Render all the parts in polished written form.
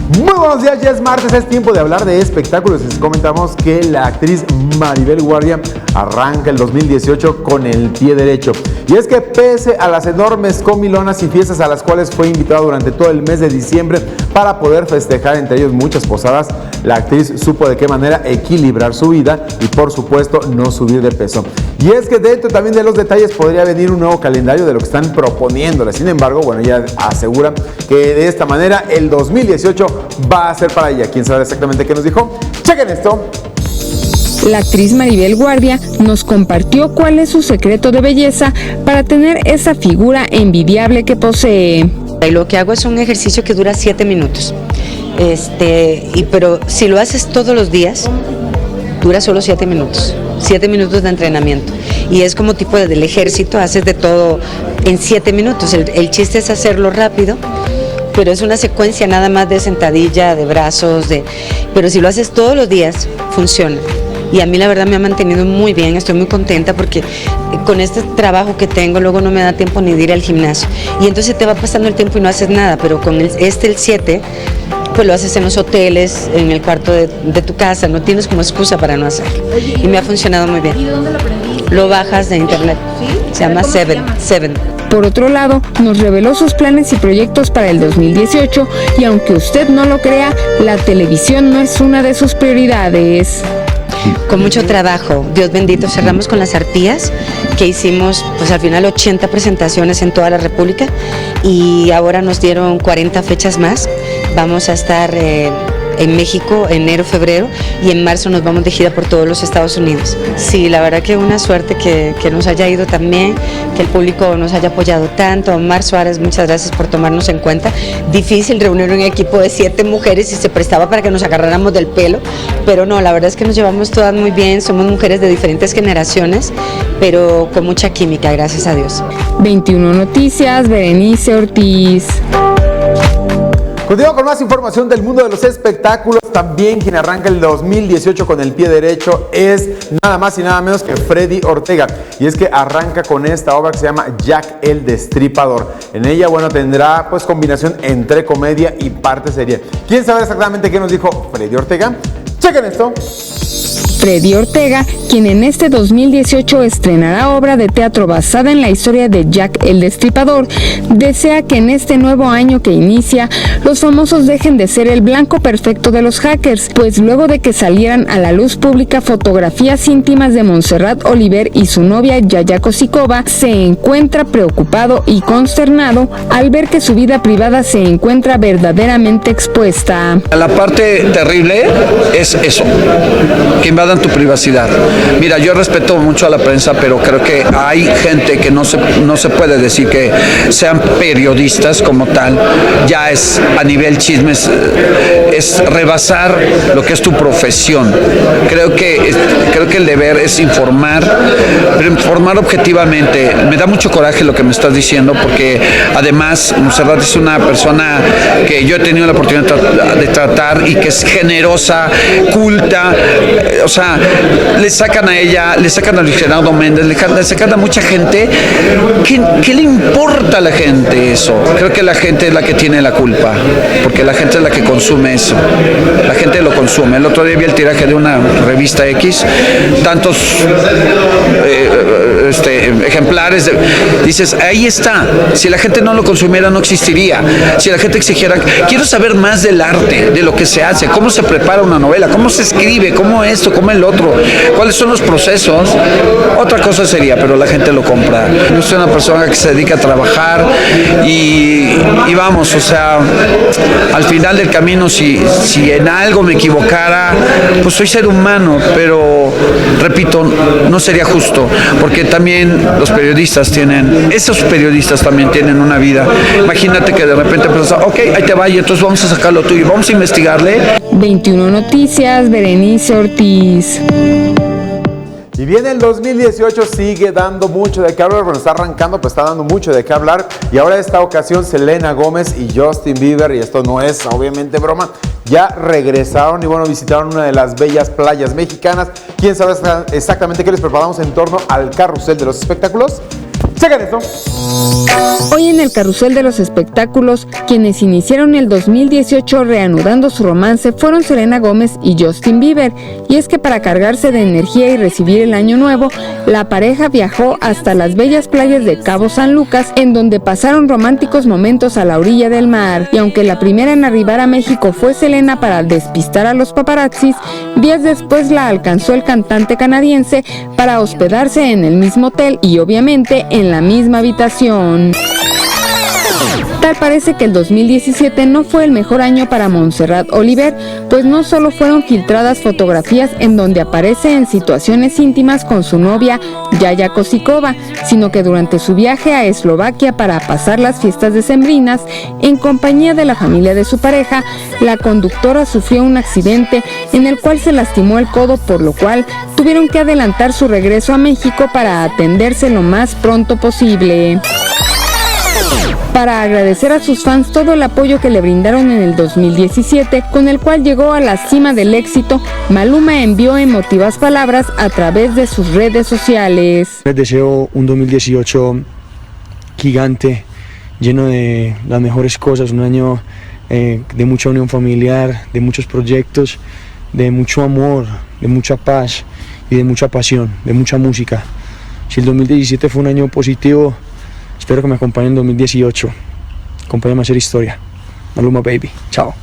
Muy buenos días, ya es martes, es tiempo de hablar de espectáculos. Les comentamos que la actriz Maribel Guardia arranca el 2018 con el pie derecho. Y es que pese a las enormes comilonas y fiestas a las cuales fue invitada durante todo el mes de diciembre para poder festejar, entre ellos muchas posadas, la actriz supo de qué manera equilibrar su vida y por supuesto no subir de peso. Y es que dentro también de los detalles podría venir un nuevo calendario de lo que están proponiéndole. Sin embargo, bueno, ella asegura que de esta manera el 2018 va a ser para ella. ¿Quién sabe exactamente qué nos dijo? Chequen esto. La actriz Maribel Guardia nos compartió cuál es su secreto de belleza para tener esa figura envidiable que posee. Lo que hago es un ejercicio que dura 7 minutos. Pero si lo haces todos los días, dura solo 7 minutos. 7 minutos de entrenamiento. Y es como tipo del ejército, haces de todo en 7 minutos. El chiste es hacerlo rápido, pero es una secuencia nada más de sentadilla, de brazos, pero si lo haces todos los días, funciona. Y a mí la verdad me ha mantenido muy bien, estoy muy contenta porque con este trabajo que tengo luego no me da tiempo ni de ir al gimnasio. Y entonces te va pasando el tiempo y no haces nada, pero con el 7, pues lo haces en los hoteles, en el cuarto de tu casa, no tienes como excusa para no hacerlo. Y me ha funcionado muy bien. ¿Y de dónde lo aprendiste? Lo bajas de internet, ¿sí? Se llama Seven. Por otro lado, nos reveló sus planes y proyectos para el 2018 y aunque usted no lo crea, la televisión no es una de sus prioridades. Con mucho trabajo, Dios bendito, cerramos con las arpías que hicimos pues al final 80 presentaciones en toda la República y ahora nos dieron 40 fechas más. Vamos a estar en México enero, febrero y en marzo nos vamos de gira por todos los Estados Unidos. Sí, la verdad que una suerte que nos haya ido tan bien, que el público nos haya apoyado tanto. Omar Suárez, muchas gracias por tomarnos en cuenta. Difícil reunir un equipo de 7 mujeres y se prestaba para que nos agarráramos del pelo, pero no, la verdad es que nos llevamos todas muy bien, somos mujeres de diferentes generaciones, pero con mucha química, gracias a Dios. 21 Noticias, Berenice Ortiz. Continuamos con más información del mundo de los espectáculos. También quien arranca el 2018 con el pie derecho es nada más y nada menos que Freddy Ortega. Y es que arranca con esta obra que se llama Jack el Destripador. En ella, bueno, tendrá pues combinación entre comedia y parte seria. ¿Quién sabe exactamente qué nos dijo Freddy Ortega? Chequen esto. Freddy Ortega, quien en este 2018 estrenará obra de teatro basada en la historia de Jack el Destripador, desea que en este nuevo año que inicia, los famosos dejen de ser el blanco perfecto de los hackers, pues luego de que salieran a la luz pública fotografías íntimas de Montserrat Oliver y su novia Yaya Kosikova, se encuentra preocupado y consternado al ver que su vida privada se encuentra verdaderamente expuesta. La parte terrible es eso, que invadan tu privacidad. Mira, yo respeto mucho a la prensa, pero creo que hay gente que no se puede decir que sean periodistas como tal. Ya es a nivel chismes, es rebasar lo que es tu profesión. Creo que el deber es informar, pero informar objetivamente. Me da mucho coraje lo que me estás diciendo, porque además Montserrat es una persona que yo he tenido la oportunidad de tratar y que es generosa, culta, o sea, le sacan a ella, le sacan a Luis Gerardo Méndez, le sacan a mucha gente. ¿Qué le importa a la gente eso? Creo que la gente es la que tiene la culpa, porque la gente es la que consume eso. La gente lo consume. El otro día vi el tiraje de una revista X, tantos ejemplares. Dices, ahí está. Si la gente no lo consumiera, no existiría. Si la gente exigiera, quiero saber más del arte, de lo que se hace, cómo se prepara una novela, cómo se escribe, cómo esto, cómo el otro, cuáles son los procesos. Otra cosa sería, pero la gente lo compra. Yo soy una persona que se dedica a trabajar y vamos, o sea, al final del camino, si en algo me equivocara, pues soy ser humano, pero repito, no sería justo, porque también los periodistas esos periodistas también tienen una vida. Imagínate que de repente piensas, ok, ahí te va y entonces vamos a sacar lo tuyo, vamos a investigarle. 21 Noticias, Berenice Ortiz. Y bien, el 2018 sigue dando mucho de qué hablar. Bueno, está arrancando, pues está dando mucho de qué hablar. Y ahora esta ocasión Selena Gómez y Justin Bieber, y esto no es obviamente broma, ya regresaron y bueno, visitaron una de las bellas playas mexicanas. ¿Quién sabe exactamente qué les preparamos en torno al carrusel de los espectáculos? ¡Chequen esto! Hoy en el carrusel de los espectáculos, quienes iniciaron el 2018 reanudando su romance fueron Selena Gómez y Justin Bieber. Y es que para cargarse de energía y recibir el año nuevo, la pareja viajó hasta las bellas playas de Cabo San Lucas, en donde pasaron románticos momentos a la orilla del mar. Y aunque la primera en arribar a México fue Selena para despistar a los paparazzis, días después la alcanzó el cantante canadiense para hospedarse en el mismo hotel y obviamente en la misma habitación. Tal parece que el 2017 no fue el mejor año para Montserrat Oliver, pues no solo fueron filtradas fotografías en donde aparece en situaciones íntimas con su novia Yaya Kosikova, sino que durante su viaje a Eslovaquia para pasar las fiestas decembrinas, en compañía de la familia de su pareja, la conductora sufrió un accidente en el cual se lastimó el codo, por lo cual tuvieron que adelantar su regreso a México para atenderse lo más pronto posible. Para agradecer a sus fans todo el apoyo que le brindaron en el 2017, con el cual llegó a la cima del éxito, Maluma envió emotivas palabras a través de sus redes sociales. Les deseo un 2018 gigante, lleno de las mejores cosas, un año de mucha unión familiar, de muchos proyectos, de mucho amor, de mucha paz y de mucha pasión, de mucha música. Si el 2017 fue un año positivo, espero que me acompañen en 2018. Acompáñame a hacer historia. Maluma Baby. Chao.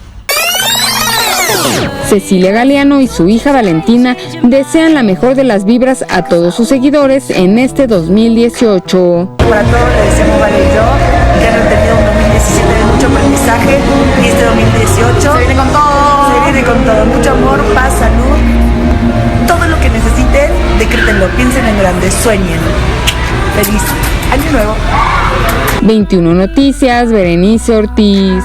Cecilia Galeano y su hija Valentina desean la mejor de las vibras a todos sus seguidores en este 2018. Para todos les deseamos, Vale y yo, que han tenido un 2017 de mucho aprendizaje y este 2018 se viene con todo. Se viene con todo. Mucho amor, paz, salud. Todo lo que necesiten, decrétenlo, piensen en grande, sueñen. Feliz Año Nuevo. 21 Noticias, Berenice Ortiz.